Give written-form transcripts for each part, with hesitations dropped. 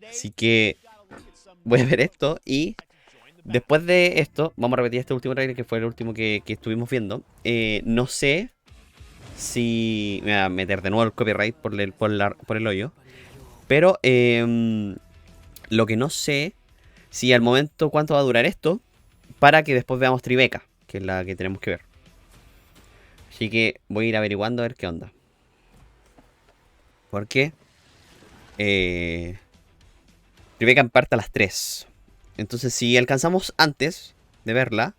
Así que voy a ver esto y después de esto, vamos a repetir este último trailer que fue el último que estuvimos viendo. No sé si me va a meter de nuevo el copyright por el hoyo. Pero lo que no sé, si al momento cuánto va a durar esto, para que después veamos Tribeca, que es la que tenemos que ver. Así que voy a ir averiguando a ver qué onda. Porque Tribeca parte a las 3. Entonces si alcanzamos antes de verla,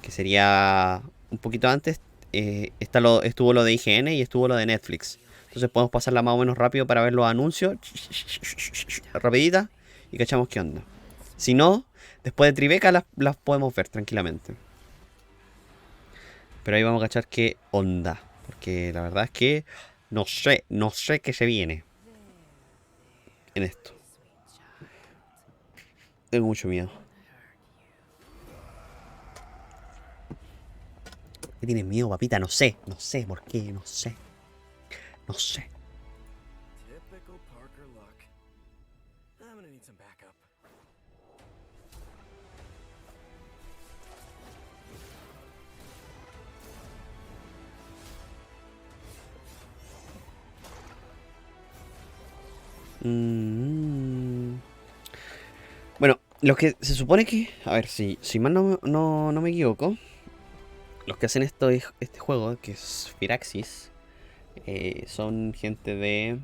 que sería un poquito antes, estuvo lo de IGN y estuvo lo de Netflix. Entonces podemos pasarla más o menos rápido para ver los anuncios. Rapidita. Y cachamos qué onda. Si no, después de Tribeca las podemos ver tranquilamente. Pero ahí vamos a cachar qué onda. Porque la verdad es que no sé qué se viene en esto. Tengo mucho miedo. ¿Qué tienes miedo, papita? No sé por qué, no sé. No sé. Bueno, los que se supone que, a ver, si mal no me equivoco, los que hacen este juego, que es Firaxis, son gente de...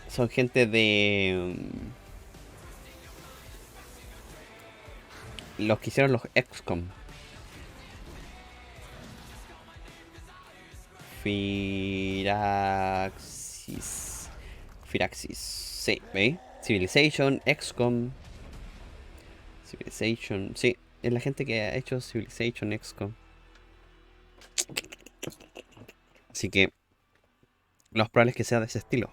Son gente de... Los que hicieron los XCOM. Firaxis. Firaxis. Sí, ¿veis? Civilization, XCOM. Civilization. Sí, es la gente que ha hecho Civilization, XCOM. Así que lo más probable es que sea de ese estilo.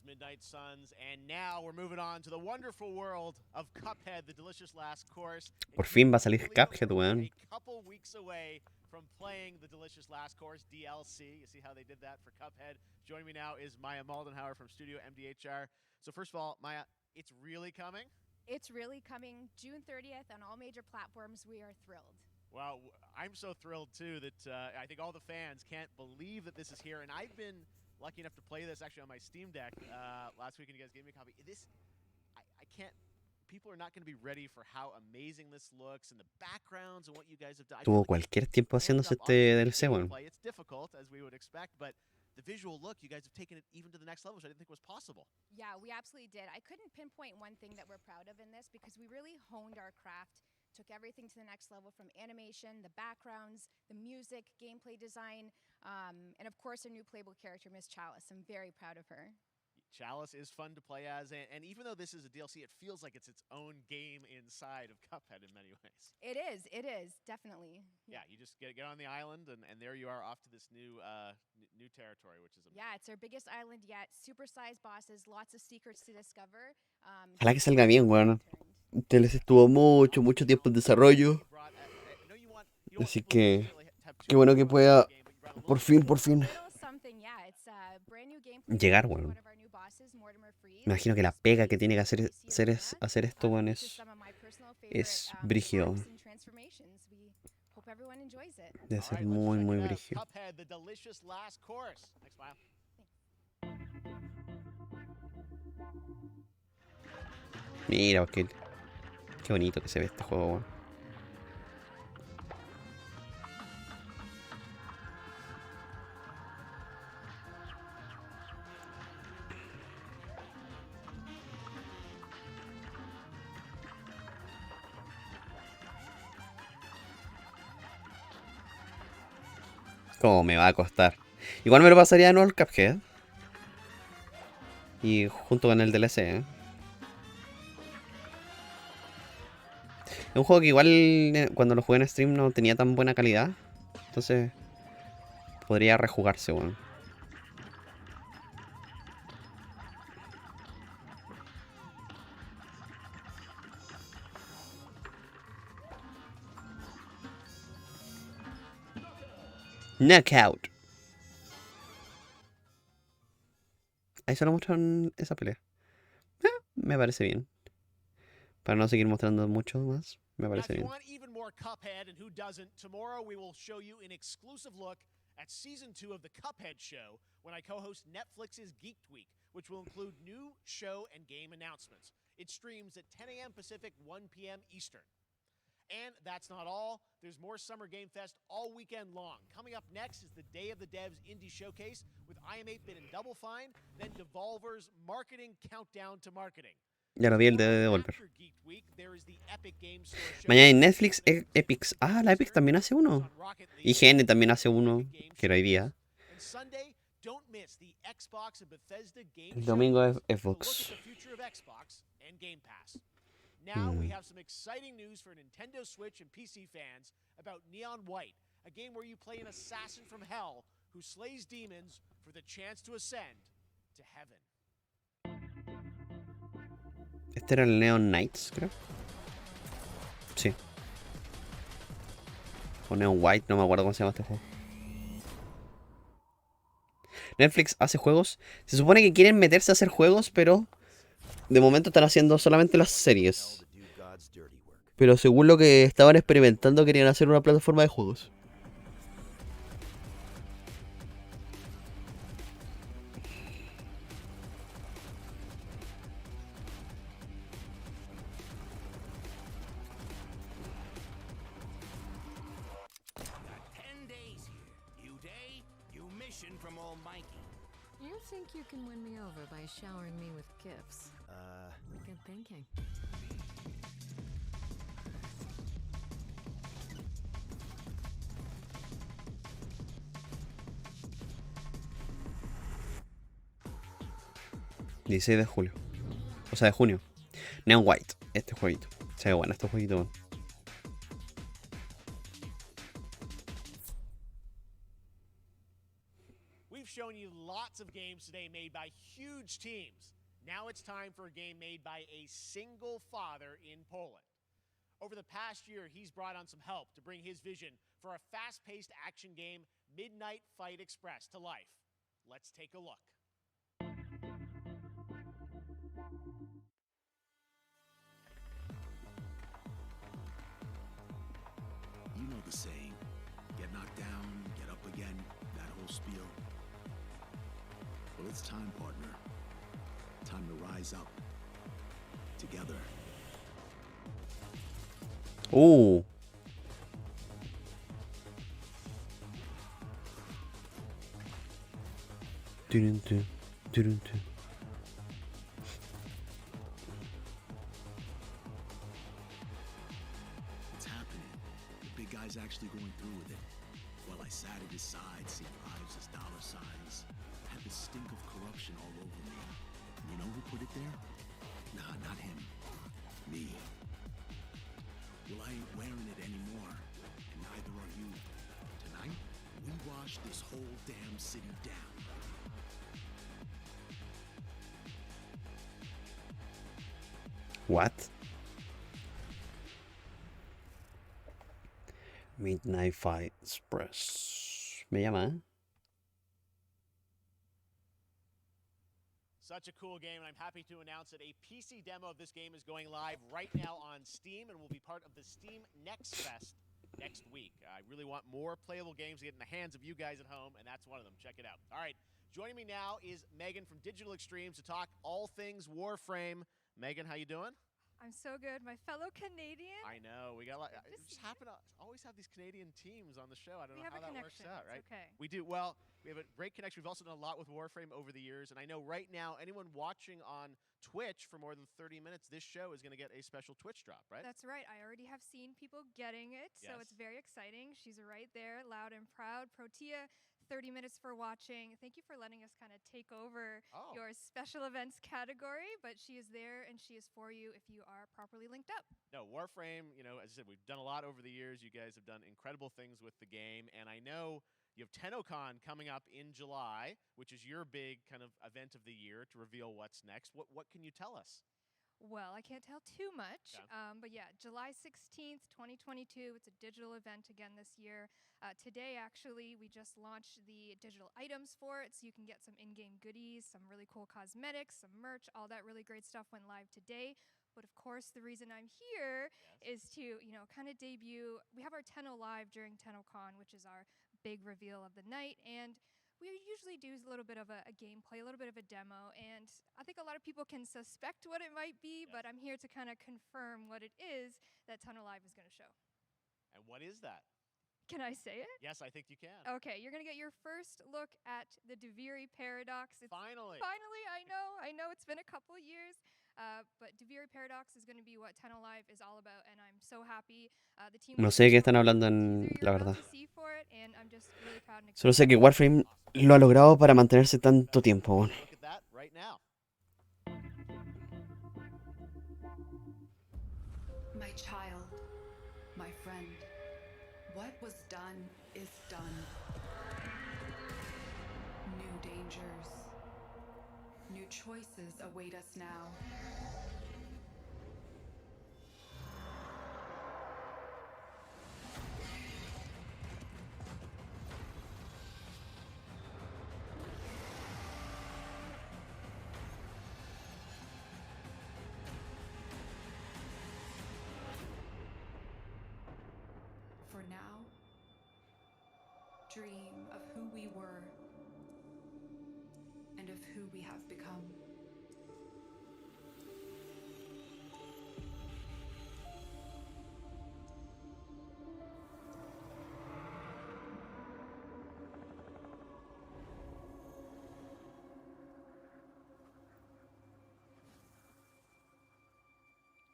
Midnight Suns, and now we're moving on to the wonderful world of Cuphead, the delicious last course. Por fin va a salir Cuphead, weón. A couple weeks away from playing the delicious last course DLC. You see how they did that for Cuphead. Joining me now is Maya Moldenhauer from Studio MDHR. So first of all, Maya, it's really coming? It's really coming June 30th on all major platforms. We are thrilled. Well, I'm so thrilled too that I think all the fans can't believe that this is here, and I've been lucky enough to play this actually on my Steam Deck last week, and you guys gave me a copy. I can't. People are not going to be ready for how amazing this looks and the backgrounds and what you guys have done. Tuvo cualquier tiempo haciéndose este DLC, weón. It's difficult as we would expect, but the visual look, you guys have taken it even to the next level, which I didn't think was possible. Yeah, we absolutely did. I couldn't pinpoint one thing that we're proud of in this because we really honed our craft. Took everything to the next level from animation, the backgrounds, the music, gameplay design, and of course our new playable character, Miss Chalice. I'm very proud of her. Chalice is fun to play as, and even though this is a DLC, it feels like it's its own game inside of Cuphead in many ways. It is, definitely. Yeah, you just get on the island, and there you are off to this new territory, which is amazing. Yeah, it's our biggest island yet. Super-sized bosses, lots of secrets to discover. Ojalá que salga bien, weón. DLC estuvo mucho tiempo en desarrollo. Así que qué bueno que pueda por fin llegar, weón. Me imagino que la pega que tiene que hacer esto, weón, es brígido. Debe ser muy brígido. Mira, qué bonito que se ve este juego, weón. ¿Cómo me va a costar? Igual me lo pasaría de nuevo el Cuphead. Y junto con el DLC, ¿eh? Es un juego que igual cuando lo jugué en stream no tenía tan buena calidad. Entonces podría rejugarse, weón. Knockout. Ahí solo mostraron esa pelea. Me parece bien. Para no seguir mostrando mucho más, me Now, if parece you bien. want even more Cuphead, and who doesn't, tomorrow we will show you an exclusive look at Season 2 of the Cuphead Show when I co-host Netflix's Geek Week, which will include new show and game announcements. It streams at 10 a.m. Pacific, 1 p.m. Eastern. And that's not all. There's more Summer Game Fest all weekend long. Coming up next is the Day of the Devs Indie Showcase with IM8-Bit and Double Fine, then Devolver's Marketing Countdown to Marketing. Ya lo vi el de Devolver. After Geek Week, there is the Epic Game Store Mañana en Showcase. Netflix, Epics. Ah, la Epic también hace uno. IGN también hace uno, que era hoy día. And Sunday, don't miss the Xbox and Bethesda Game El domingo es Showcase to look Xbox. at the future of Xbox and Game Pass. Now we have some exciting news for Nintendo Switch and PC fans about Neon White, a game where you play an assassin from hell who slays demons for the chance to ascend to heaven. Este era el Neon Knights, creo. Sí. O Neon White, no me acuerdo cómo se llama este juego. Netflix hace juegos. Se supone que quieren meterse a hacer juegos, pero de momento están haciendo solamente las series. Pero según lo que estaban experimentando, querían hacer una plataforma de juegos. You think you can win me over by showering me with gifts? Good thinking. ...16 de julio. O sea, de junio. Neon White, este jueguito. Se ve bueno este jueguito. We've shown you lots of games today made by huge teams. Now it's time for a game made by a single father in Poland. Over the past year, he's brought on some help to bring his vision for a fast-paced action game, Midnight Fight Express, to life. Let's take a look. You know the saying, get knocked down, get up again, that whole spiel. Well, it's time, partner. Time to rise up. Together. Dun, dun, dun, dun. It's happening. The big guy's actually going through with it. While I sat at his side, seeing lives as dollar signs, I had the stink of corruption all over me. You know who put it there? Nah, not him. Me. Well, I ain't wearing it anymore, and neither are you. Tonight, we wash this whole damn city down. What? Midnight Fight Express. Me llama, ¿eh? Such a cool game, and I'm happy to announce that a PC demo of this game is going live right now on Steam and will be part of the Steam Next Fest next week. I really want more playable games to get in the hands of you guys at home, and that's one of them. Check it out. All right, joining me now is Megan from Digital Extremes to talk all things Warframe. Megan, how you doing? I'm so good. My fellow Canadian. I know. We got a lot. Good to We just see happen to always have these Canadian teams on the show. I don't We know have how a that works connection. out, right? It's okay. We do. Well, we have a great connection. We've also done a lot with Warframe over the years. And I know right now, anyone watching on Twitch for more than 30 minutes, this show is going to get a special Twitch drop, right? That's right. I already have seen people getting it, so Yes. it's very exciting. She's right there, loud and proud. Protea 30 minutes for watching. Thank you for letting us kind of take over Oh. your special events category, but she is there and she is for you if you are properly linked up. No, Warframe, you know, as I said, we've done a lot over the years. You guys have done incredible things with the game. And I know you have TennoCon coming up in July, which is your big kind of event of the year to reveal what's next. What can you tell us? Well, I can't tell too much, Okay. but yeah, July 16th, 2022. It's a digital event again this year. Today, actually, we just launched the digital items for it, so you can get some in-game goodies, some really cool cosmetics, some merch, all that really great stuff went live today. But of course, the reason I'm here is to, kind of debut. We have our Tenno Live during TennoCon, which is our big reveal of the night, and we usually do a little bit of a gameplay, a little bit of a demo, and I think a lot of people can suspect what it might be, but I'm here to kind of confirm what it is that Tunnel Live is going to show. And what is that? Can I say it? Yes, I think you can. Okay, you're going to get your first look at the Duviri Paradox. Finally. Finally, I know it's been a couple years, but Duviri Paradox is going to be what Tunnel Live is all about, and I'm so happy. The team No sé de qué están hablando la verdad. Solo sé que Warframe lo ha logrado para mantenerse tanto tiempo. Bueno. Look at that right now. My child, my friend, what was done is done. New dangers, new choices await us now. For now, dream of who we were and of who we have become.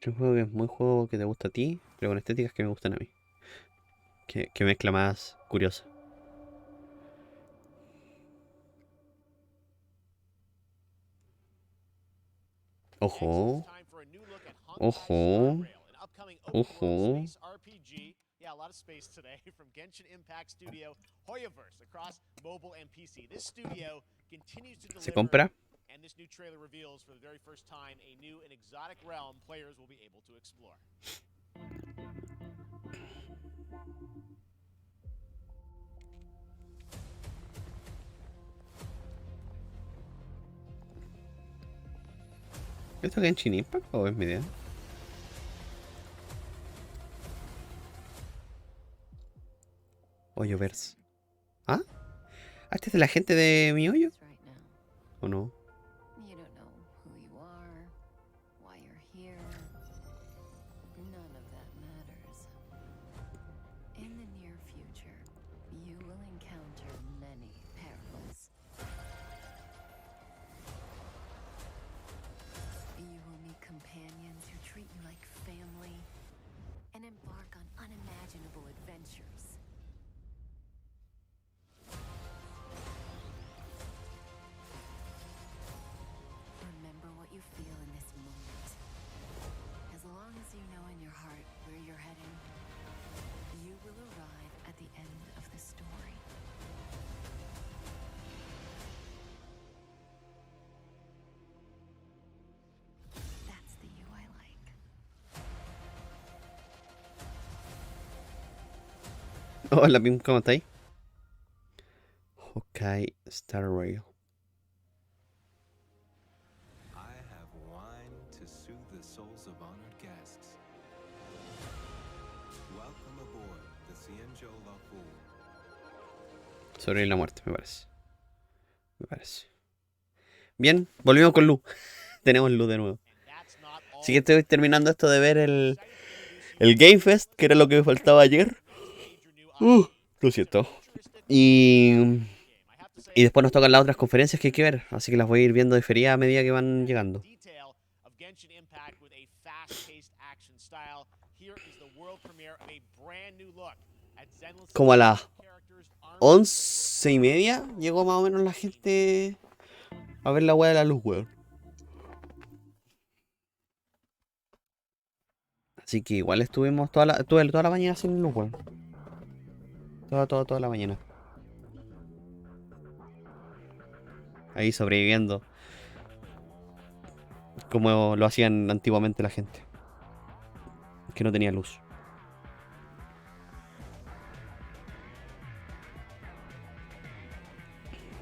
Es un juego que es muy juego que te gusta a ti, pero con estéticas que me gustan a mí. Que mezcla más curiosa. Ojo. Ojo. Ojo. Yeah, a lot of space today from Genshin Impact Studio, Hoyoverse, across mobile and PC. This studio continues to ¿Se deliver, compra? and this new trailer reveals for the very first time a new and exotic realm players will be able to explore. ¿Esto es Genshin Impact o es mi idea? Hoyoverse. ¿Ah? ¿Este es de la gente de mi hoyo? Right now. ¿O no? You don't know who you are, why you're here. None of that matters. In the near future, you will encounter many perils. You will meet companions who treat you like family and embark on unimaginable adventures. Remember what you feel in this moment. As long as you know in your heart where you're heading, you will arrive at the end of the story. That's the you I like. Hola, Pim, ¿cómo estáis? Hokai Star Rail. I have wine to soothe the souls of honored guests. Welcome aboard the Cienjo Lafu. Sobre la muerte, me parece. Me parece. Bien, volvimos con luz. Tenemos luz de nuevo. Así que estoy terminando esto de ver el Game Fest, que era lo que me faltaba ayer. Lo siento. Y después nos tocan las otras conferencias que hay que ver. Así que las voy a ir viendo de feria a medida que van llegando. Como a las 11:30 llegó más o menos la gente a ver la weá de la luz, weón. Así que igual estuvimos estuve toda la mañana sin luz, weón. Toda la mañana. Ahí sobreviviendo. Como lo hacían antiguamente la gente. Que no tenía luz.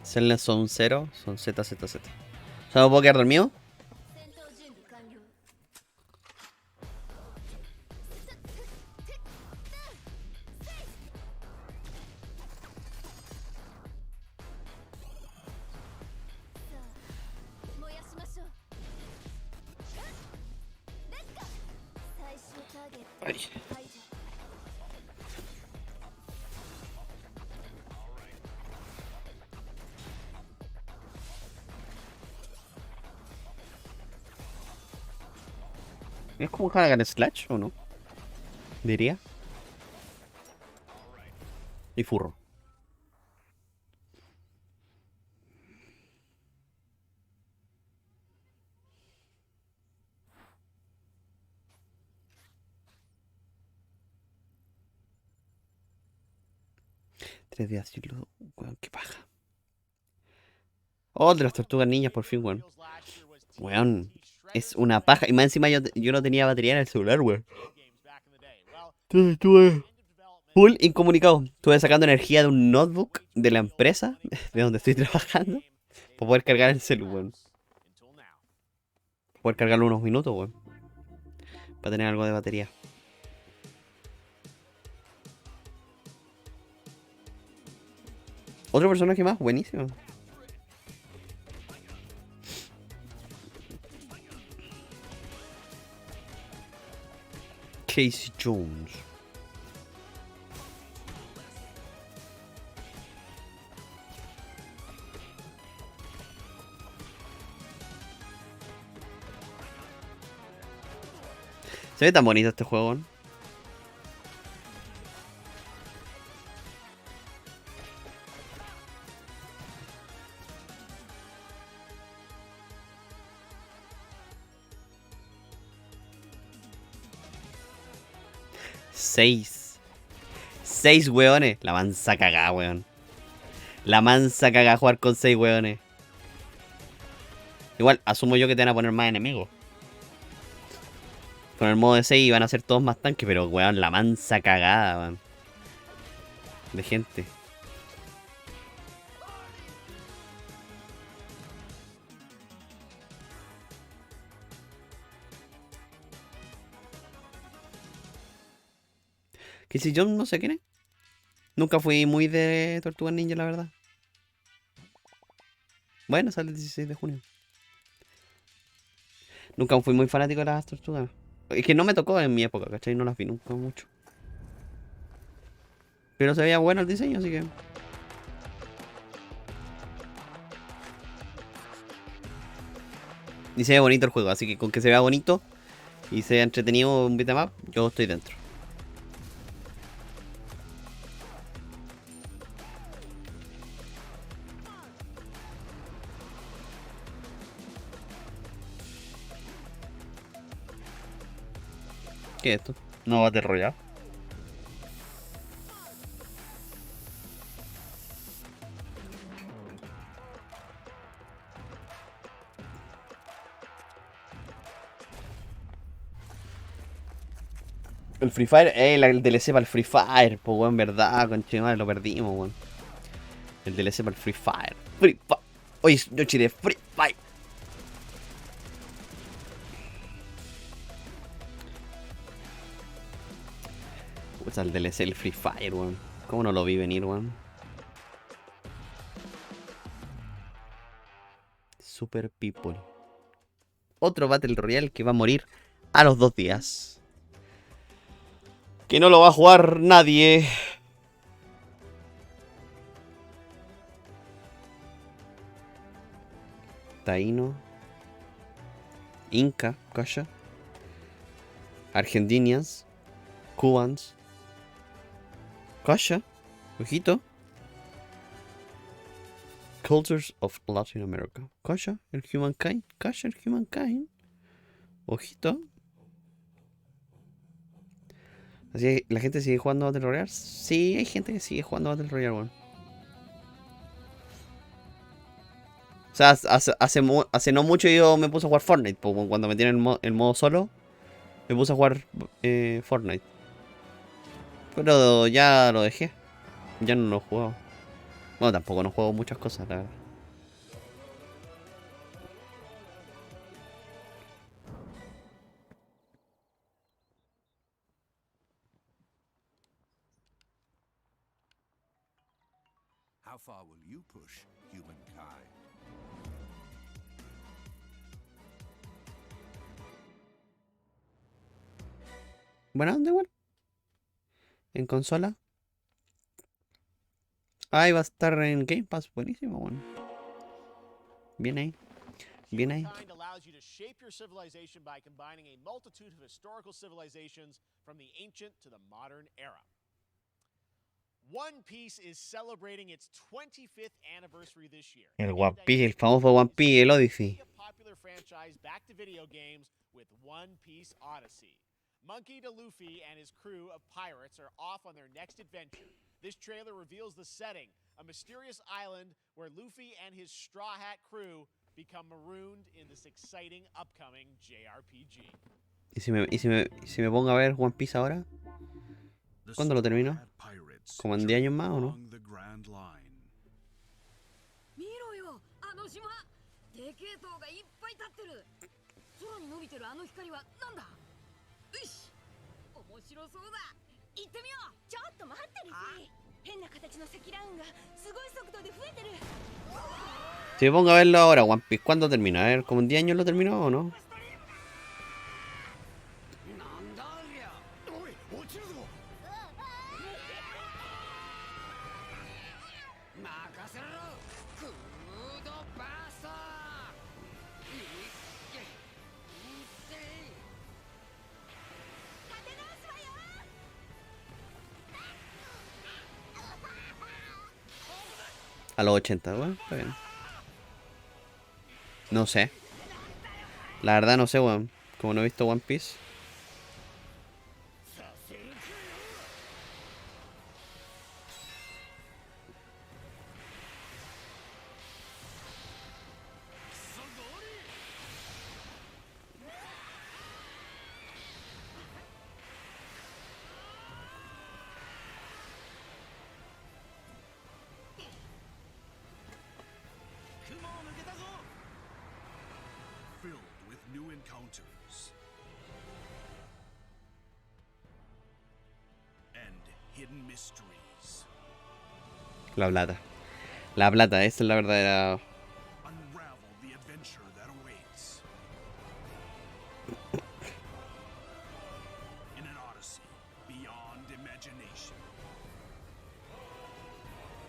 Celnes son 0, son ZZZ. O sea, ¿no puedo quedar dormido? Ay. ¿Es como Hagan Slash o no? Diría. Y furro. Tres días sin luz. Weón, qué paja. Oh, de las tortugas niñas, por fin, weón. Weón, es una paja. Y más encima yo no tenía batería en el celular, weón. Estuve full incomunicado. Estuve sacando energía de un notebook de la empresa, de donde estoy trabajando, para poder cargar el celular, weón. Para poder cargarlo unos minutos, weón. Para tener algo de batería. Otro personaje más, buenísimo. Casey Jones. Se ve tan bonito este juego, ¿no? Seis weones. La mansa cagada, weón. La mansa cagada jugar con 6 weones. Igual, asumo yo que te van a poner más enemigos. Con el modo de 6 van a ser todos más tanques, pero weón, la mansa cagada, weón. De gente. Que si yo no sé quién es. Nunca fui muy de Tortugas Ninja, la verdad. Bueno, sale el 16 de junio. Nunca fui muy fanático de las tortugas. Es que no me tocó en mi época, ¿cachai? No las vi nunca mucho. Pero se veía bueno el diseño, así que... Y se ve bonito el juego, así que con que se vea bonito y sea entretenido un beat'em up, yo estoy dentro. ¿Qué es esto? ¿No va a Royale? El Free Fire, el DLC para el Free Fire, pues weón, verdad, conchemadre, lo perdimos, weón. El DLC para el Free Fire. Free Fire. Hoy es noche de Free Fire. Pues el DLC, el Free Fire, weón. ¿Cómo no lo vi venir, weón? Super People. Otro Battle Royale que va a morir a los 2 días. Que no lo va a jugar nadie. Taíno. Inca, calla. Argentinians. Cubans. Calla. Ojito. Cultures of Latin America. Calla, el Humankind. Calla, el Humankind. Ojito. Así que, ¿la gente sigue jugando Battle Royale? Sí, hay gente que sigue jugando Battle Royale, weón. O sea, hace no mucho yo me puse a jugar Fortnite. Cuando me tienen el modo solo, me puse a jugar Fortnite. Pero ya lo dejé. Ya no lo juego. Bueno, tampoco no juego muchas cosas, la verdad. How far will you push humankind? Bueno, ¿dónde igual? En consola. Ahí va a estar en Game Pass. Buenísimo, bueno. Bien ahí. Bien ahí. Humankind allows you to shape your civilization by combining a multitude of historical civilizations from the ancient to the modern era. One Piece is celebrating its 25th anniversary this year. El One Piece, el famoso One Piece, el Odyssey. A popular franchise back to video games with One Piece Odyssey. Monkey D. Luffy and his crew of pirates are off on their next adventure. This trailer reveals the setting, a mysterious island where Luffy and his Straw Hat crew become marooned in this exciting upcoming JRPG. ¿Y si me pongo a ver One Piece ahora? ¿Cuándo lo termino? ¿Como en 10 años más o no? Si me pongo a verlo ahora, One Piece, ¿cuándo termina? A ver, ¿como en 10 años lo terminó o no? A los 80, bueno, está bien. No sé. La verdad no sé, weón. Como no he visto One Piece. La plata. La plata, esa es la verdadera.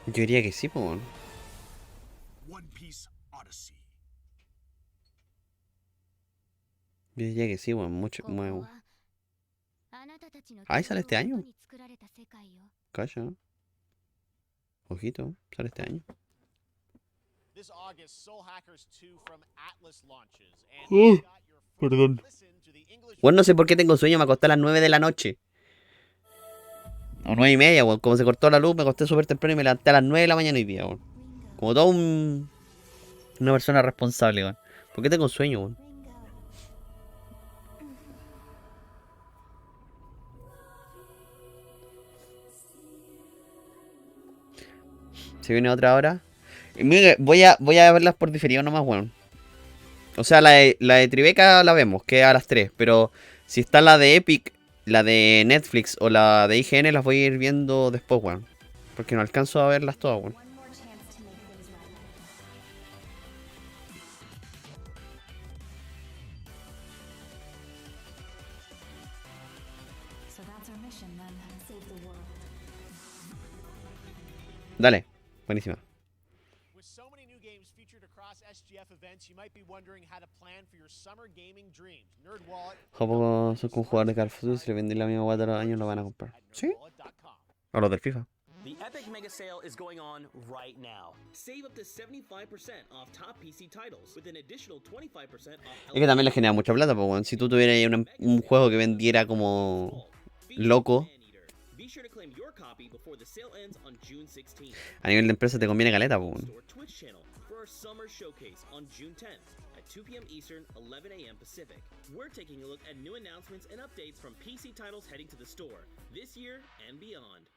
Yo diría que sí, pues. Yo diría que sí, weón. Mucho. Bueno. Ay, sale este año. Calla. Ojito, sale este año. This August, Soul Hackers 2 from Atlas launches, and you got your first Perdón. listen to the English. Bueno, no sé por qué tengo sueño, me acosté a las 9 de la noche. O 9 y media, weón. Como se cortó la luz, me acosté súper temprano y me levanté a las 9 de la mañana hoy día, weón. Como todo una persona responsable, weón. ¿Por qué tengo sueño, weón? Se viene otra hora. Y mire, voy a verlas por diferido nomás, weón. O sea, la de Tribeca la vemos, que es a las 3. Pero si está la de Epic, la de Netflix o la de IGN, las voy a ir viendo después, weón. Porque no alcanzo a verlas todas, weón. Dale, buenísima. With so many new games featured across SGF events, you might be wondering how to plan for your summer gaming dreams. NerdWallet. Como son con jugadores de Call of Duty, si le vendí la misma guata a los años, lo van a comprar. ¿Sí? O los del FIFA. The epic big mega sale is going on right now. Save up to 75% off top PC titles with an additional 25% off. Es que también le genera mucha plata, pues, weón. Si tú tuvieras ahí un juego que vendiera como loco, Be sure to claim your copy before the sale ends on June 16th. a nivel de empresa te conviene caleta, pues, weón. Store Twitch channel for our summer showcase on June 10th at 2 p.m. Eastern, 11 a.m. Pacific. We're taking a look at new announcements and updates from PC titles heading to the store this year and beyond.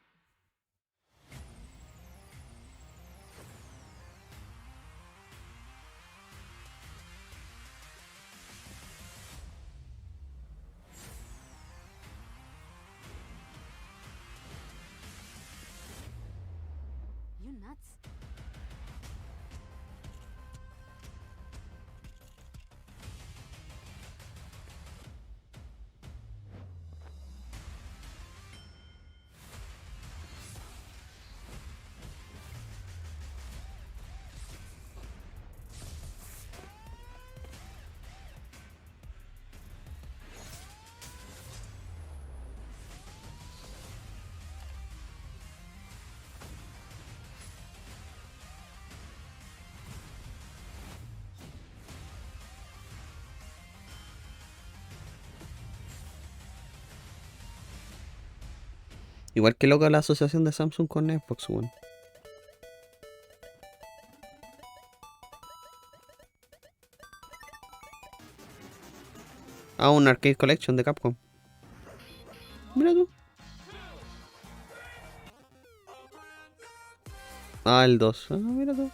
You nuts? Igual que loca la asociación de Samsung con Xbox, weón. Ah, un Arcade Collection de Capcom. Mira tú. Ah, el 2. Ah, mira tú.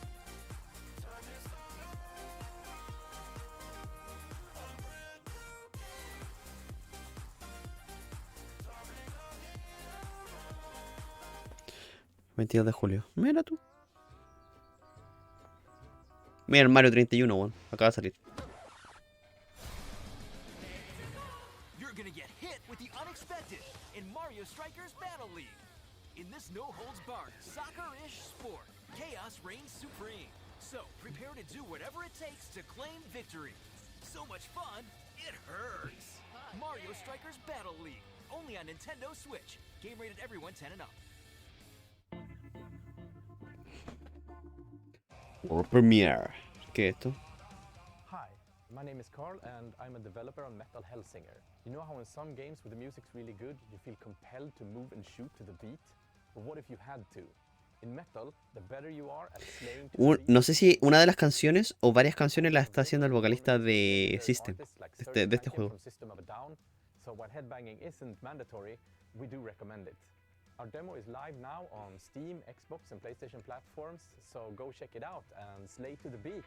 ...22 de julio. Mira tú. Mira el Mario 31, weón. Acaba de salir. You're gonna get hit with the unexpected in Mario Strikers Battle League. In this no-holds-barred, soccer-ish sport, chaos reigns supreme. So, prepare to do whatever it takes to claim victory. So much fun, it hurts. Mario Strikers Battle League, only on Nintendo Switch. Game rated everyone 10 and up. World Premiere. ¿Qué es esto? Hi, my name is Carl and I'm a developer on Metal Hellsinger. You know how in some games where the music's really good, you feel compelled to move and shoot to the beat? But what if you had to? In Metal, the better you are at slaying to the beat. No sé si una de las canciones o varias canciones las está haciendo el vocalista de System, de este juego. So while headbanging isn't mandatory, we do recommend it. Our demo is live now on Steam, Xbox, and PlayStation platforms, so go check it out and slay to the beat.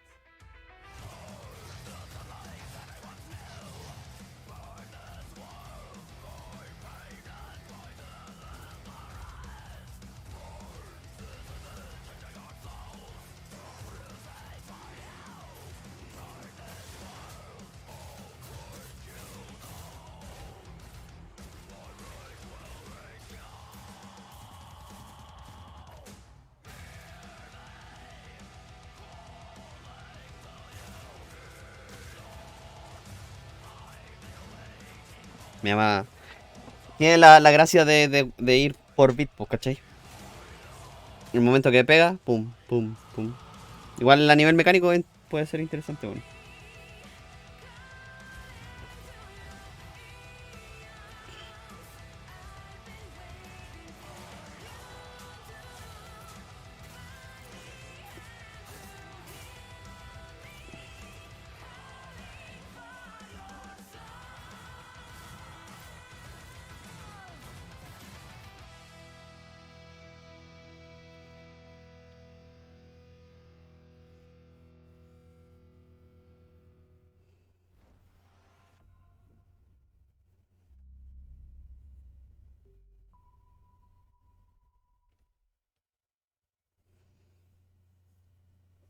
Me llama. Tiene la gracia de ir por beat, pues, ¿cachai? El momento que pega, pum, pum, pum. Igual a nivel mecánico puede ser interesante, bueno.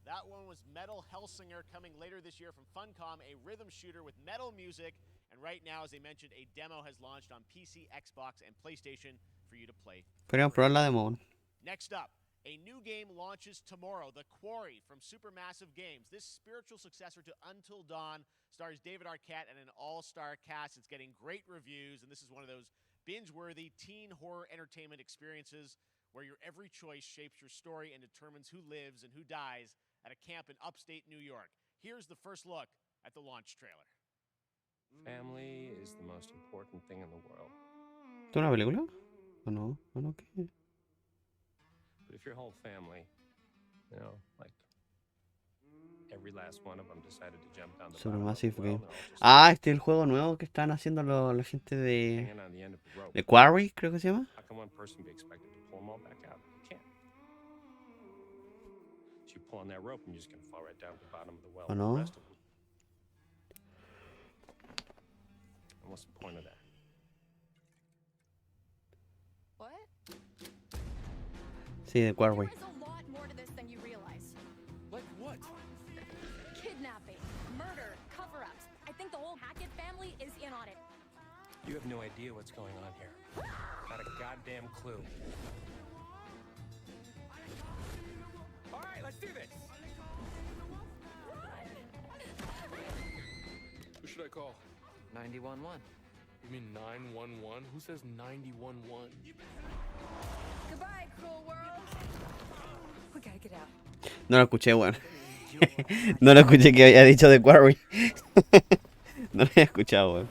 That one was Metal Hellsinger coming later this year from Funcom, a rhythm shooter with metal music. And right now, as I mentioned, a demo has launched on PC, Xbox, and PlayStation for you to play. Podríamos probar la demo. Next up, a new game launches tomorrow, The Quarry from Supermassive Games. This spiritual successor to Until Dawn stars David Arquette and an all-star cast. It's getting great reviews, and this is one of those binge-worthy teen horror entertainment experiences where your every choice shapes your story and determines who lives and who dies at a camp in upstate New York. Here's the first look at the launch trailer. Family is the most important thing in the world. ¿Esto es una película? ¿O no? ¿O no qué? But if your whole family, you know, like every last one of them decided to jump down the bottom of the Supermassive well, Game. they're all just Ah, este es el juego nuevo que están haciendo la gente hanging on the end of the rope. de Quarry, creo que se llama. How can one person be expected to pull them all back out? You can't. So you pull on that rope and you're just gonna fall right down to the bottom of the well. ¿O with no? the rest of them. And what's the point of that? What? Sí, de Quarry. There is a lot more to this than you realize. Like what? Kidnapping, murder, cover-ups. I think the whole Hackett family is in on it. You have no idea what's going on here. Not a goddamn clue. All right, let's do this. Who should I call? 911. You mean 911? Who says 911? Goodbye, cruel world. We gotta get out. No lo escuché, weón. No lo escuché que había dicho de Quarry. No lo había escuchado, weón.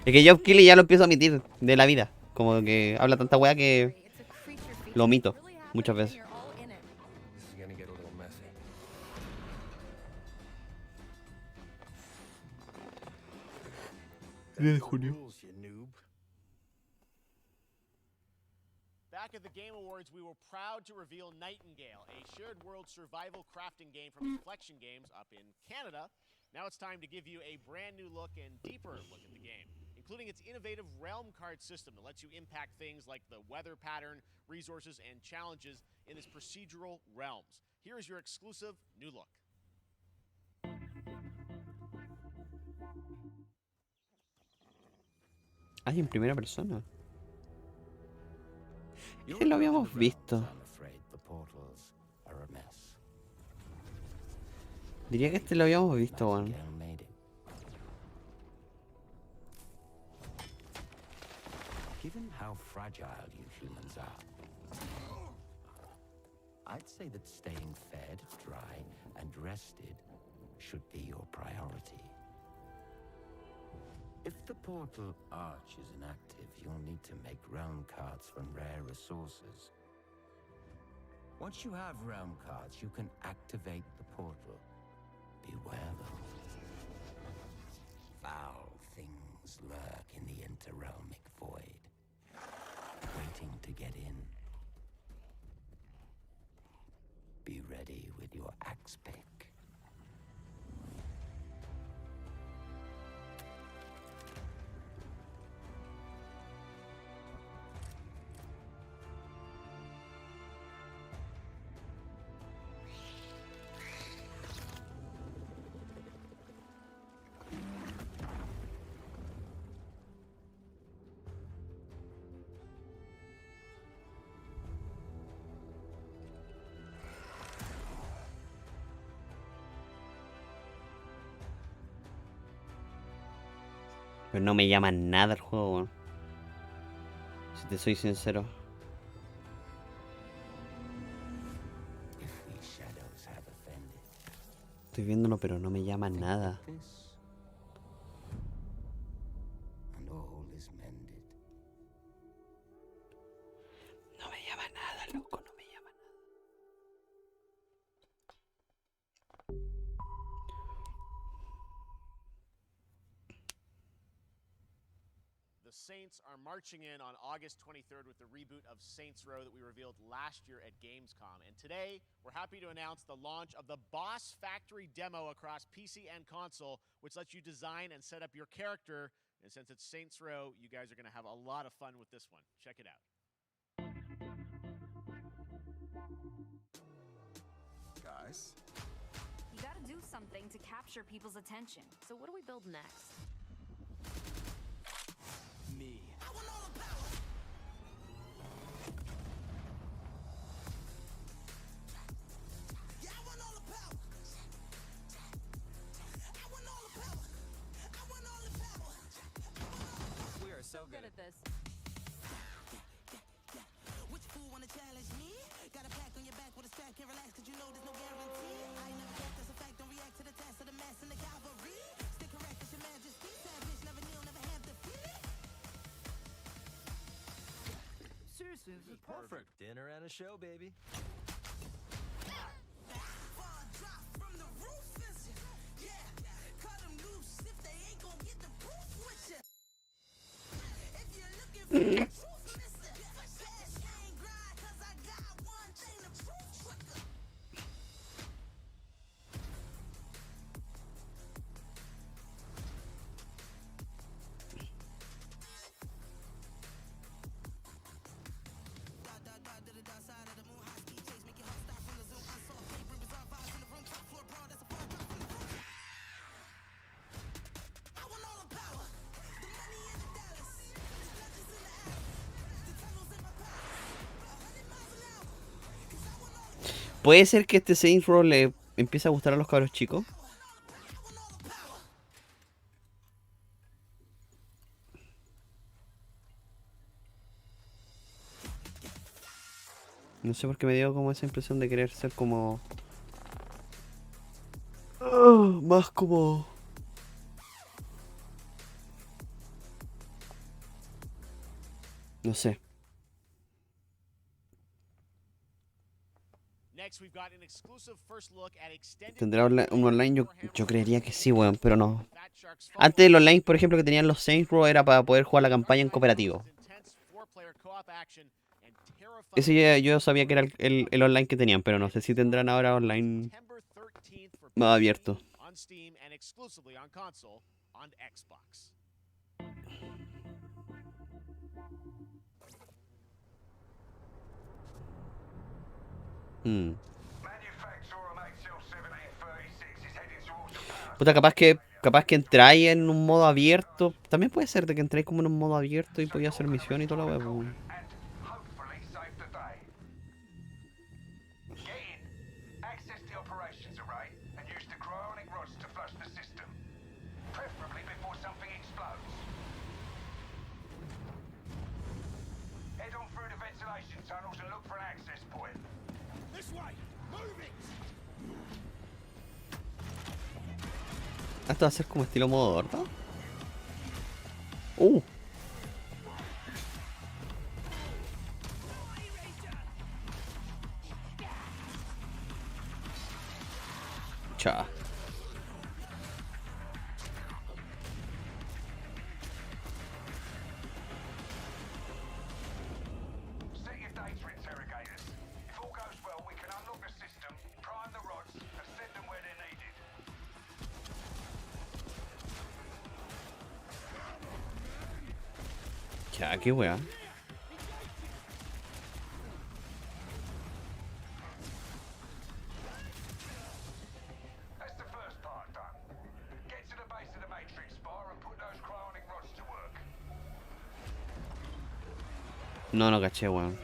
Es que Geoff Keighley ya lo empiezo a omitir de la vida. Como que habla tanta weá que lo omito muchas veces. This is gonna get a little messy. 10 de junio. Rules, you noob. Back at the Game Awards, we were proud to reveal Nightingale, a shared world survival crafting game from Inflection Games up in Canada. Now it's time to give you a brand new look and deeper look at the game, including its innovative realm card system that lets you impact things like the weather pattern, resources, and challenges in this procedural realms. Here is your exclusive new look. Ay, en primera persona. Ese lo habíamos visto. Diría que este lo habíamos visto, weón. Given how fragile you humans are, I'd say that staying fed, dry, and rested should be your priority. If the portal arch is inactive, you'll need to make realm cards from rare resources. Once you have realm cards, you can activate the portal. Beware though. Foul things lurk in the interrealmic void, waiting to get in. Be ready with your axe pick. Pero no me llama nada el juego, weón. Si te soy sincero. Estoy viéndolo, pero no me llama nada. No me llama nada, loco, no me llama nada. The Saints are marching in on August 23rd with the reboot of Saints Row that we revealed last year at Gamescom. And today, we're happy to announce the launch of the Boss Factory demo across PC and console, which lets you design and set up your character. And since it's Saints Row, you guys are going to have a lot of fun with this one. Check it out. Guys? You gotta do something to capture people's attention. So what do we build next? Me. We are so good at this. Perfect. Dinner and a show, baby. ¿Puede ser que este Saints Row le empiece a gustar a los cabros chicos? No sé por qué me dio como esa impresión de querer ser como... más como... No sé. ¿Tendrá un online? Yo creería que sí, weón, pero no. Antes el online, por ejemplo, que tenían los Saints Row era para poder jugar la campaña en cooperativo. Ese yo sabía que era el online que tenían, pero no sé si tendrán ahora online más abierto. Puta, capaz que entráis en un modo abierto. También puede ser de que entráis como en un modo abierto y podía hacer misión y toda la web. Esto va a ser como estilo modo horda. Cha. Ya, qué wea. No caché, weón.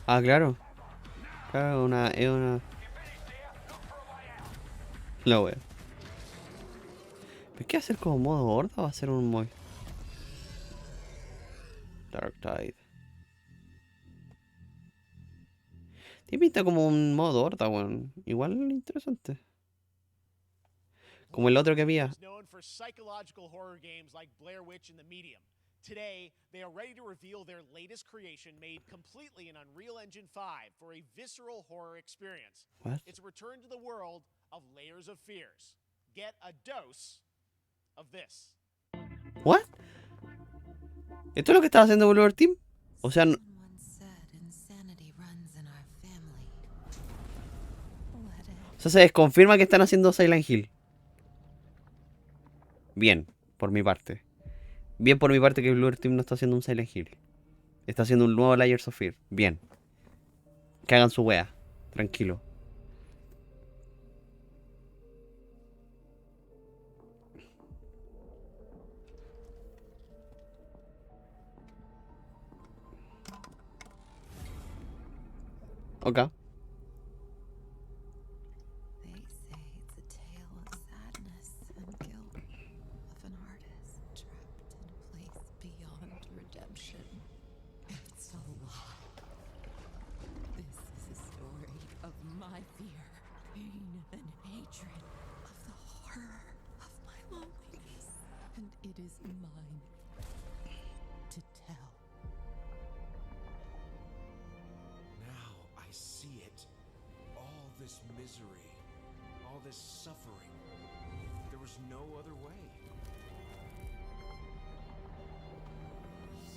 Ah, claro. Claro, es una... La wea. ¿Pero qué hacer como modo horda o va a ser un mod? Dark Tide. Tiene pinta como un modo horda, weón. Igual interesante. Como el otro que había. Today, they are ready to reveal their latest creation made completely in Unreal Engine 5 for a visceral horror experience. What? It's a return to the world of layers of fears. Get a dose of this. ¿What? ¿Esto es lo que estaba haciendo Bloober Team? O sea, no... O sea, se desconfirma que están haciendo Silent Hill. Bien, por mi parte. Bien por mi parte que Bloober Team no está haciendo un Silent Hill. Está haciendo un nuevo Layers of Fear. Bien. Que hagan su wea. Tranquilo. Ok. They say it's a tale of sadness and guilt of an artist trapped in a place beyond redemption. It's a lie. This is a story of my fear, pain, and hatred. A and it is mine to tell. Now I see it. All this misery, all this suffering. There was no other way.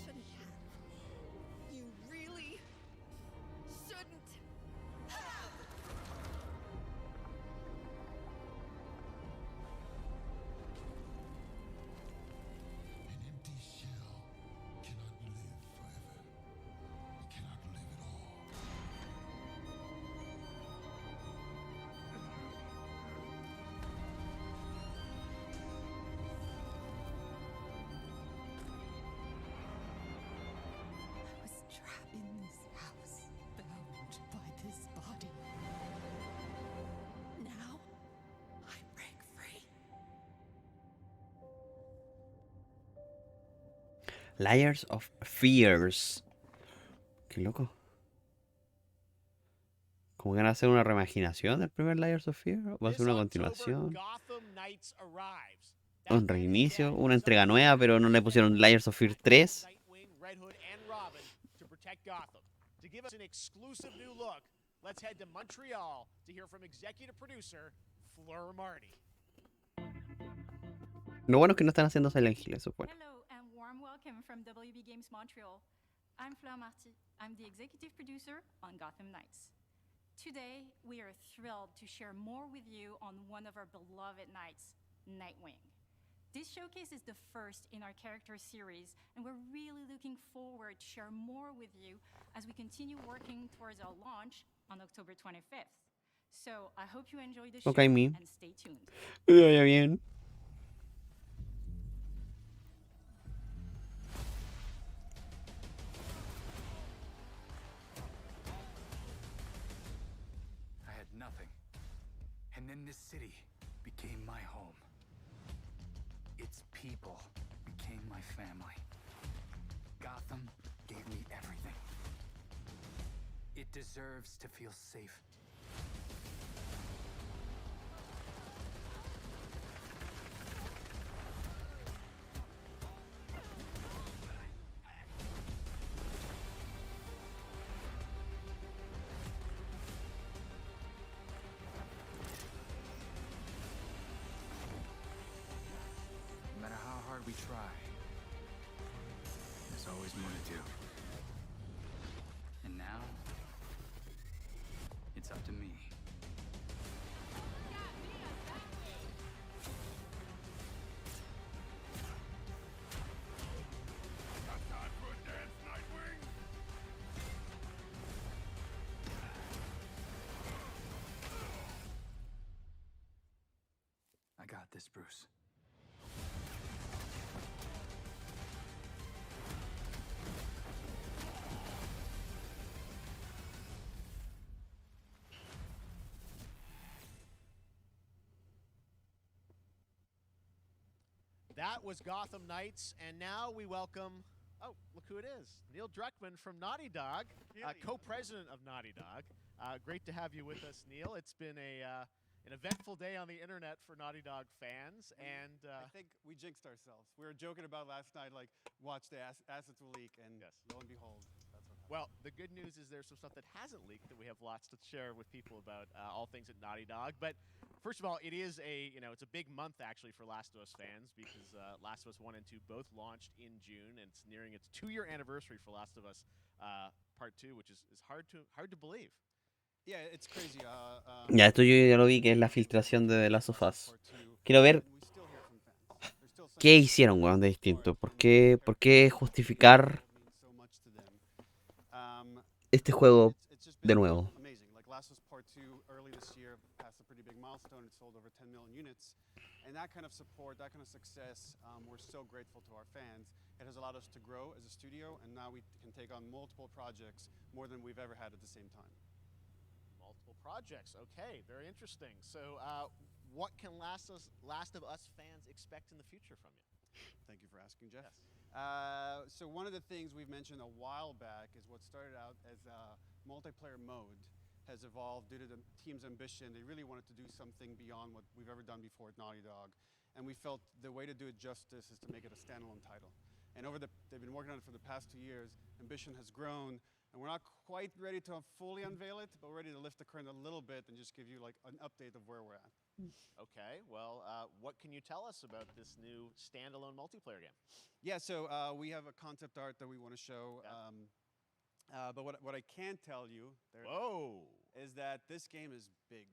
Shouldn't have. You really shouldn't have. An empty shell cannot live forever. It cannot live at all. I was trapped in this house, bound by this body. Now, I break free. Layers of Fears. Qué loco. ¿Cómo que van a hacer una reimaginación del primer Layers of Fear? ¿Va a ser una continuación? ¿Un reinicio? ¿Una entrega nueva pero no le pusieron Layers of Fear 3? Red Hood and Robin to protect Gotham. To give us an exclusive new look, let's head to Montreal to hear from executive producer Fleur Marty. Lo bueno es que no están haciendo Silent Hill, eso fue. Hello and warm welcome from WB Games Montreal. I'm Fleur Marty. I'm the executive producer on Gotham Knights. Today, we are thrilled to share more with you on one of our beloved knights, Nightwing. This showcase is the first in our character series, and we're really looking forward to share more with you as we continue working towards our launch on October 25th. So, I hope you enjoy the show and stay tuned. Que vaya bien. I had nothing. And then this city became my home. Its people became my family. Gotham gave me everything. It deserves to feel safe. No matter how hard we try, there's always more to do. And now, it's up to me. Got time for a dance, Nightwing? I got this, Bruce. That was Gotham Knights, and now we welcome, oh, look who it is, Neil Druckmann from Naughty Dog, co-president of Naughty Dog. Great to have you with us, Neil. It's been an eventful day on the internet for Naughty Dog fans, and I think we jinxed ourselves. We were joking about last night, like, watch the assets will leak, and lo and behold, that's what happened. well, the good news is there's some stuff that hasn't leaked that we have lots to share with people about all things at Naughty Dog. But first of all, it is it's a big month actually for Last of Us fans because Last of Us 1 and 2 both launched in June, and it's nearing its 2-year anniversary for Last of Us Part 2, which is hard to believe. Yeah, it's crazy. Ya, esto yo ya lo vi, que es la filtración de The Last of Us. Quiero ver qué hicieron, weón, de distinto. ¿Por qué justificar este juego de nuevo? Amazing. Like Last of Us Part 2 early this year passed a pretty big milestone. It sold over 10 million units. And that kind of support, that kind of success, we're so grateful to our fans. It has allowed us to grow as a studio, and now we can take on multiple projects, more than we've ever had at the same time. Multiple projects. Okay, very interesting. So, what can Last of Us fans expect in the future from you? Thank you for asking, Jeff. Yes. So one of the things we've mentioned a while back is what started out as a multiplayer mode has evolved due to the team's ambition. They really wanted to do something beyond what we've ever done before at Naughty Dog. and we felt the way to do it justice is to make it a standalone title. And they've been working on it for the past 2 years. Ambition has grown, and we're not quite ready to fully unveil it, but we're ready to lift the curtain a little bit and just give you like an update of where we're at. Okay, well, what can you tell us about this new standalone multiplayer game? Yeah, so we have a concept art that we want to show. But what I can tell you is that this game is big.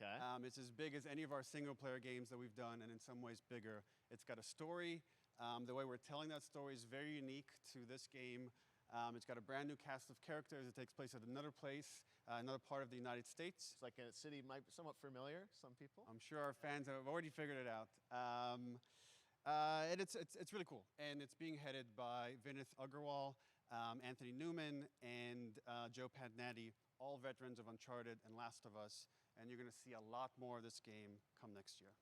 Okay. It's as big as any of our single-player games that we've done, and in some ways bigger. It's got a story. The way we're telling that story is very unique to this game. It's got a brand new cast of characters. It takes place at another place, another part of the United States. It's like a city might be somewhat familiar, some people. I'm sure our fans have already figured it out. And it's really cool. And it's being headed by Vinith Agarwal, Anthony Newman, and Joe Pantnati, all veterans of Uncharted and Last of Us. And you're going to see a lot more of this game come next year.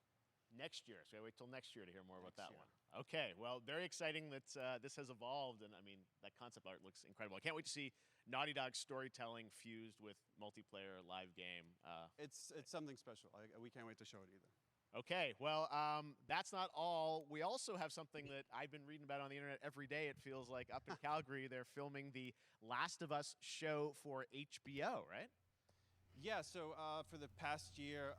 Next year, so I wait till next year to hear more about that one. Okay, well, very exciting that this has evolved, and I mean, that concept art looks incredible. I can't wait to see Naughty Dog's storytelling fused with multiplayer live game. It's something special. We can't wait to show it either. Okay, well, that's not all. We also have something that I've been reading about on the internet every day, it feels like. Up in Calgary, they're filming the Last of Us show for HBO, right? Yeah, so for the past year,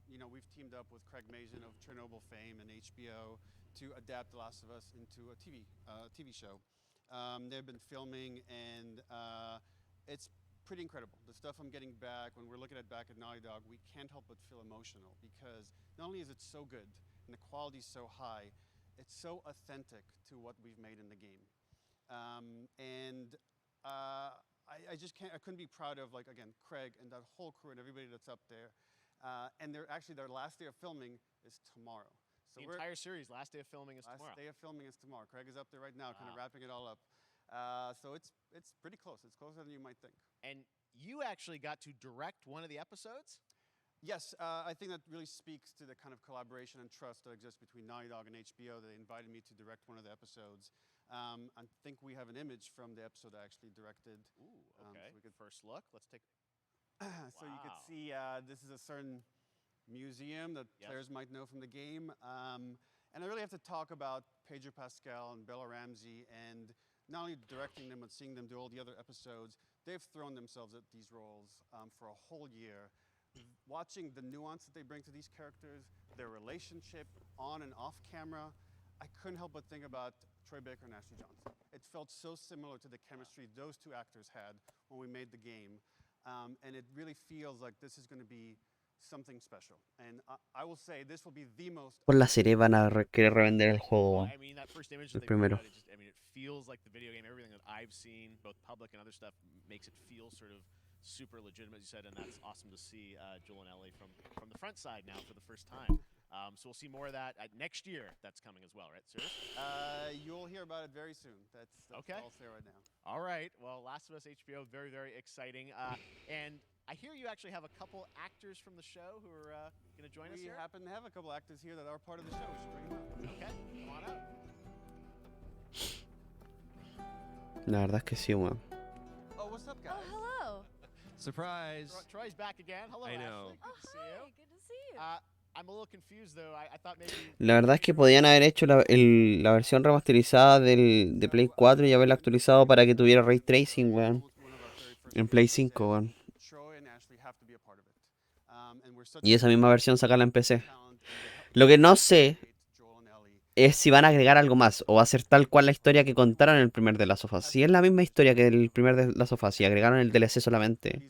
we've teamed up with Craig Mazin of Chernobyl fame and HBO to adapt The Last of Us into a TV show. They've been filming, and it's pretty incredible. The stuff I'm getting back, when we're looking back at Naughty Dog, we can't help but feel emotional because not only is it so good and the quality is so high, it's so authentic to what we've made in the game. I just can't. I couldn't be proud of, like, again, Craig and that whole crew and everybody that's up there. And their last day of filming is tomorrow. So the entire series, last day of filming is tomorrow. Last day of filming is tomorrow. Craig is up there right now, kind of wrapping it all up. So it's pretty close. It's closer than you might think. And you actually got to direct one of the episodes? Yes, I think that really speaks to the kind of collaboration and trust that exists between Naughty Dog and HBO. They invited me to direct one of the episodes. I think we have an image from the episode I actually directed. Ooh, okay. So we could first look. Let's take. So you could see this is a certain museum that players might know from the game. And I really have to talk about Pedro Pascal and Bella Ramsey, and not only directing them, but seeing them do all the other episodes. They've thrown themselves at these roles for a whole year. Watching the nuance that they bring to these characters, their relationship on and off camera, I couldn't help but think about Troy Baker and Ashley Johnson. It felt so similar to the chemistry those two actors had when we made the game. And it really feels like this is going to be something special. And I will say this will be the most... Por la serie van a querer revender el juego. I mean, that first image that El they primero. put out, it feels like the video game. Everything that I've seen, both public and other stuff, makes it feel sort of super legitimate, as you said, and that's awesome to see Joel and Ellie from the front side now for the first time. So we'll see more of that next year. That's coming as well, right, sir? You'll hear about it very soon. That's okay. All I'll say right now. All right. Well, Last of Us HBO, very, very exciting. And I hear you actually have a couple actors from the show who are going to join us here. We happen to have a couple actors here that are part of the show. We should bring them up. Okay, come on out. La verdad es que sí, weón. Oh, what's up, guys? Oh, hello. Surprise. Troy's back again. Hello, I know. Ashley. Good to see you. Good to see you. I'm a little confused, though. I thought maybe... La verdad es que podían haber hecho la versión remasterizada de Play 4 y haberla actualizado para que tuviera Ray Tracing, weón. En Play 5, weón. Y esa misma versión sacarla en PC. Lo que no sé es si van a agregar algo más o va a ser tal cual la historia que contaron en el primer de Last of Us. Si es la misma historia que el primer de Last of Us y agregaron el DLC solamente,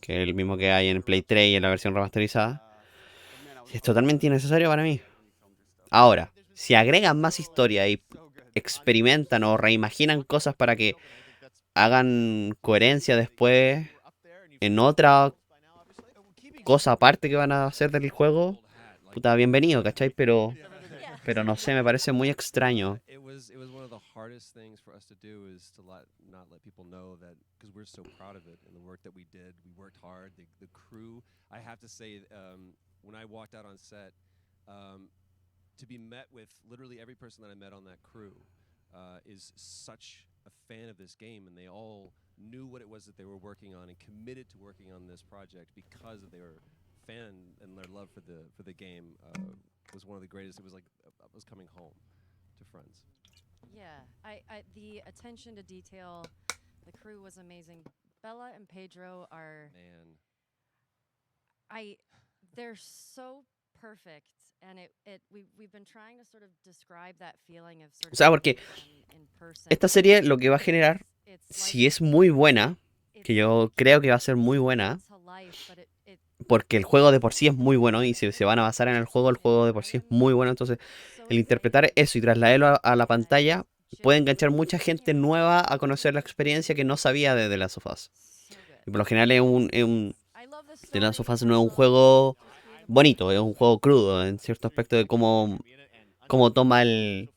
que es el mismo que hay en el Play 3 y en la versión remasterizada, es totalmente innecesario para mí. Ahora, si agregan más historia y experimentan o reimaginan cosas para que hagan coherencia después en otra cosa aparte que van a hacer del juego, puta, bienvenido, ¿cachai? Pero no sé, me parece muy extraño. It was one of the hardest things for us to do is to not let people know that, because we're so proud of it and the work that we did. We worked hard. The crew, I have to say, when I walked out on set, to be met with literally every person that I met on that crew is such a fan of this game, and they all knew what it was that they were working on and committed to working on this project because of their fan and their love for the game. was one of the greatest. It was like I was coming home to friends. Yeah, the attention to detail, the crew was amazing. Bella and Pedro are they're so perfect, and we've been trying to sort of describe that feeling of sort O sea, porque in person. esta serie lo que va a generar, si es muy buena, que yo creo que va a ser muy buena, porque el juego de por sí es muy bueno y si se van a basar en el juego de por sí es muy bueno, entonces el interpretar eso y trasladarlo a la pantalla puede enganchar mucha gente nueva a conocer la experiencia que no sabía de The Last of Us. Y por lo general The Last of Us no es un juego bonito, es un juego crudo en cierto aspecto de cómo toma el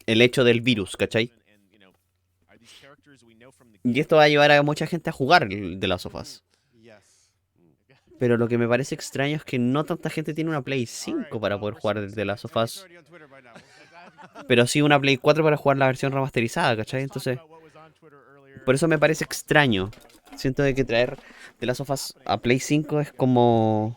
hecho del virus, ¿cachai? Y esto va a llevar a mucha gente a jugar The Last of Us. Pero lo que me parece extraño es que no tanta gente tiene una Play 5 para poder jugar The Last of Us. Pero sí una Play 4 para jugar la versión remasterizada, ¿cachai? Entonces, por eso me parece extraño. Siento de que traer The Last of Us a Play 5 es como...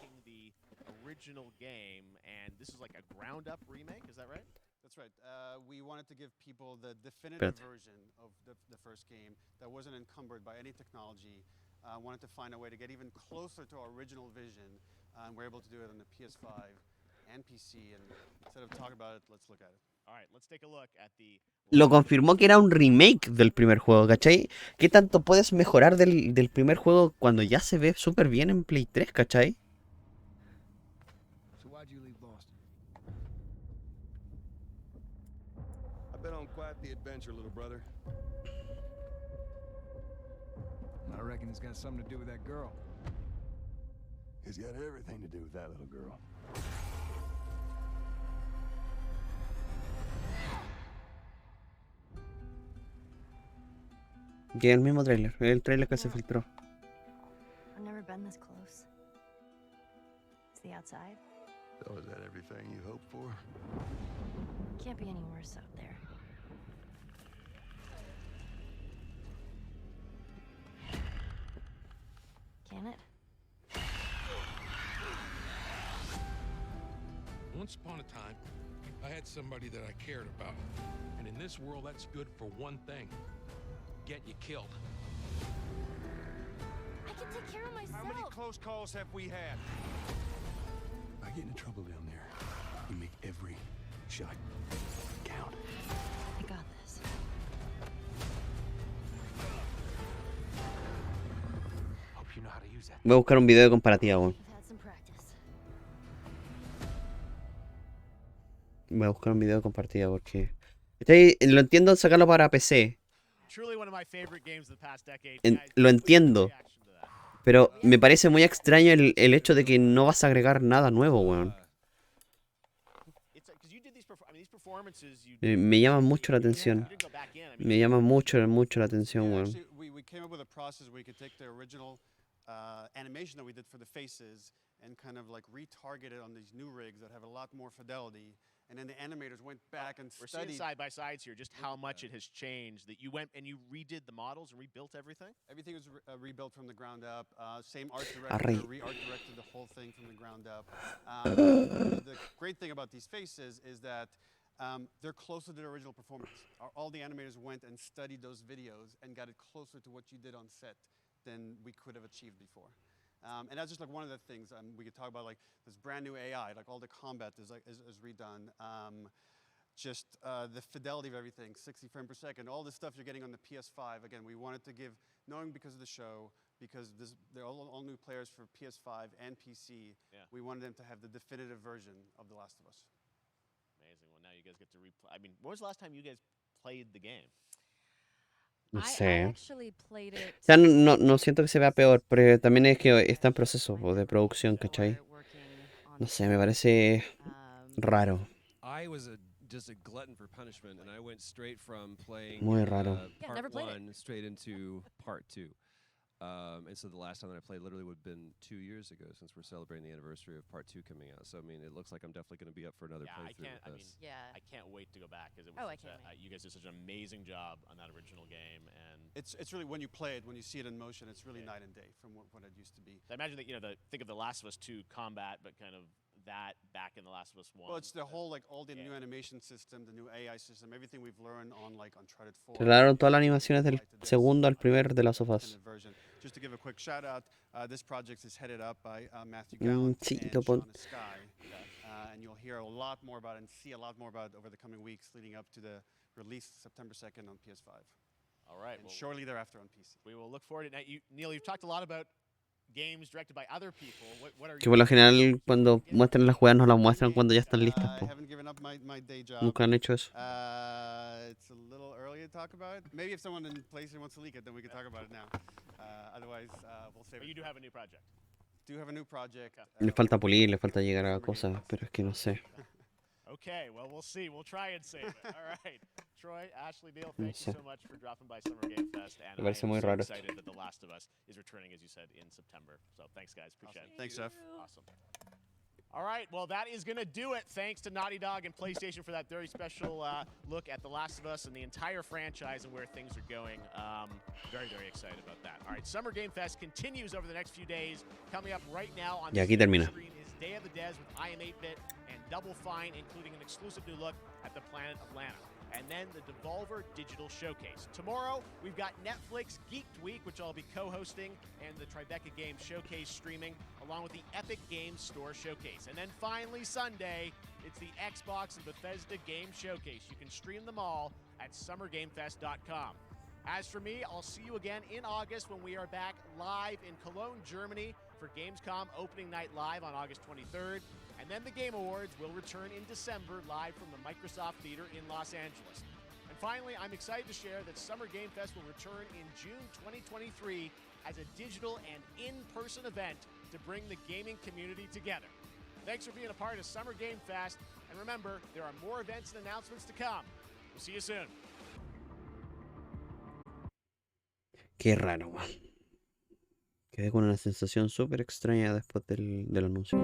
We wanted to give people the definitive version of the first game that wasn't encumbered by any technology. Wanted to find a way to get even closer to our original vision, and we're able to do it on the PS5 and PC. And instead of talking about it, let's look at it. All right, let's take a look at the. Lo confirmó que era un remake del primer juego, ¿cachai? ¿Qué tanto puedes mejorar del primer juego cuando ya se ve súper bien en Play 3, ¿cachai? So why'd you leave Boston? I've been on quite the adventure, little brother. I reckon it's got something to do with that girl. It's got everything to do with that little girl. Que el mismo trailer, el trailer que se filtró. I've never been this close. Is the outside? So is that everything you hoped for? Can't be any worse out there. Can it? Once upon a time, I had somebody that I cared about. And in this world, that's good for one thing. Get you killed. I can take care of myself. How many close calls have we had? I get into trouble down there. You make every shot count. I got this. Hope you know how to use that. Voy a buscar un video de comparativa, weón. I've had some practice. Voy a buscar un video de compartida porque... Lo entiendo sacarlo para PC. Lo entiendo. Pero me parece muy extraño el hecho de que no vas a agregar nada nuevo, weón. Me llama mucho la atención. Me llama mucho la atención, weón. We came up with a process where you could take the original animation that we did for the faces and kind of like retarget it on these new rigs that have a lot more fidelity. And then the animators went back and We're studied. seeing side by sides here just how much it has changed. That you went and you redid the models and rebuilt everything. Everything was rebuilt from the ground up. Same art Arre. director, re-art directed the whole thing from the ground up. The great thing about these faces is that they're closer to the original performance. All the animators went and studied those videos and got it closer to what you did on set than we could have achieved before. And that's just like one of the things we could talk about, like this brand new AI, like all the combat is redone. Just the fidelity of everything, 60 frames per second, all the stuff you're getting on the PS5. Again, we wanted to give, knowing because of the show, because they're all new players for PS5 and PC, we wanted them to have the definitive version of The Last of Us. Amazing. Well, now you guys get to replay. I mean, when was the last time you guys played the game? No I sé. actually played it. O sea, no siento que se vea peor, pero también es que está en proceso de producción, ¿cachai? No sé, me parece raro. I was just a glutton for punishment, and I went straight from playing Muy raro. part 1 straight into part 2. And so the last time that I played literally would have been 2 years ago, since we're celebrating the anniversary of part 2 coming out. So I mean, it looks like I'm definitely going to be up for another playthrough with this. I can't wait to go back because it was you guys did such an amazing job on that original game, and It's really, when you play it, when you see it in motion, it's really night and day from what it used to be. I imagine that think of the Last of Us 2 combat, but kind of that back in The Last of Us 1. Well, it's the whole, like, all the new animation system, the new AI system, everything we've learned on, like, Uncharted 4. Revelaron todas las animaciones del segundo al primer de Last of Us. Just to give a quick shout out, this project is headed up by Matthew Gallant Sí, and lo pon- Shauna Sky, and you'll hear a lot more about it and see a lot more about it over the coming weeks leading up to the release September 2nd on PS5. All right. And shortly thereafter on PC. We will look forward to it. Now, Neil, you've talked a lot about games directed by other people. What are Que por lo general cuando muestran las jugadas nos las muestran cuando ya están listas. I Po. haven't given up my day job. Nunca han hecho eso. It's a little early to talk about it. Maybe if someone in PlayStation wants to leak it, then we can talk about it now. Otherwise, we'll save it. But you do have a new project. Do have a new project. Le falta pulir, le falta llegar a cosas, pero es que no sé. Okay, well, we'll see. We'll try and save it. All right. Troy, Ashley, Neil, thank you so much for dropping by Summer Game Fest. And Me parece I muy am so raro. excited that The Last of Us is returning, as you said, in September. So thanks, guys. Appreciate it. Thanks, Jeff. Awesome. All right, well, that is going to do it. Thanks to Naughty Dog and PlayStation for that very special look at The Last of Us and the entire franchise and where things are going. Very, very excited about that. All right, Summer Game Fest continues over the next few days. Coming up right now on Y the aquí termina. screen is Day of the Des with I Am 8-Bit and Double Fine, including an exclusive new look at the planet of Lana. And then the Devolver Digital Showcase. Tomorrow, we've got Netflix Geeked Week, which I'll be co-hosting, and the Tribeca Games Showcase streaming, along with the Epic Games Store Showcase. And then finally, Sunday, it's the Xbox and Bethesda Game Showcase. You can stream them all at summergamefest.com. As for me, I'll see you again in August when we are back live in Cologne, Germany for Gamescom Opening Night Live on August 23rd. And then the Game Awards will return in December live from the Microsoft Theater in Los Angeles. And finally, I'm excited to share that Summer Game Fest will return in June 2023 as a digital and in-person event to bring the gaming community together. Thanks for being a part of Summer Game Fest. And remember, there are more events and announcements to come. We'll see you soon. Qué raro, man. Quedé con una sensación súper extraña después del anuncio.